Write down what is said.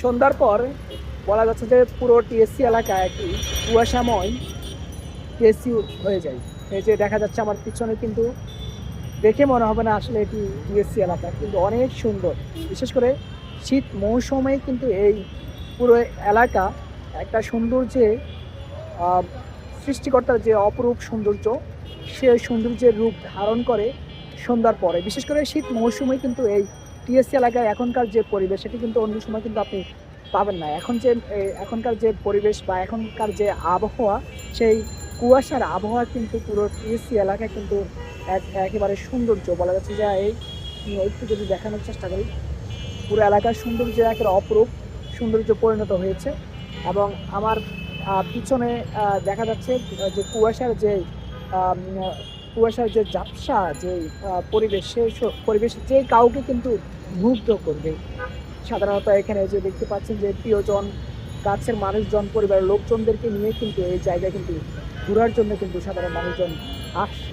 সন্ধ্যার পর বলা যাচ্ছে যে পুরো টিএসসি এলাকা একটি কুয়াশাময় টিএসসি হয়ে যায়। এই যে দেখা যাচ্ছে আমার পিছনে, কিন্তু দেখে মনে হবে না আসলে এটি টিএসসি এলাকা, কিন্তু অনেক সুন্দর। বিশেষ করে শীত মৌসুমে কিন্তু এই পুরো এলাকা একটা সৌন্দর্যে আহ, সৃষ্টিকর্তার যে অপরূপ সৌন্দর্য, সে সৌন্দর্যের রূপ ধারণ করে সন্ধ্যার পরে। বিশেষ করে শীত মৌসুমে কিন্তু এই টিএসসি এলাকায় এখনকার যে পরিবেশ, সেটি কিন্তু অন্য সময় কিন্তু আপনি পাবেন না। এখনকার যে পরিবেশ বা এখনকার যে আবহাওয়া, সেই কুয়াশার আবহাওয়া কিন্তু পুরো টিএসসি এলাকায় কিন্তু একেবারে সৌন্দর্য বলা যাচ্ছে। যে এই একটু যদি দেখানোর চেষ্টা করি, পুরো এলাকার সৌন্দর্য একের অপরূপ সৌন্দর্য পরিণত হয়েছে। এবং আমার পিছনে দেখা যাচ্ছে যে আম, কুয়াশার যে ঝাপসা যে পরিবেশ, সেই পরিবেশ যে কাউকে কিন্তু মুগ্ধ করবে। সাধারণত এখানে যে দেখতে পাচ্ছেন যে প্রিয়জন, কাছের মানুষজন, পরিবারের লোকজনদেরকে নিয়ে কিন্তু এই জায়গায় কিন্তু ঘোরার জন্য কিন্তু সাধারণ মানুষজন আসে।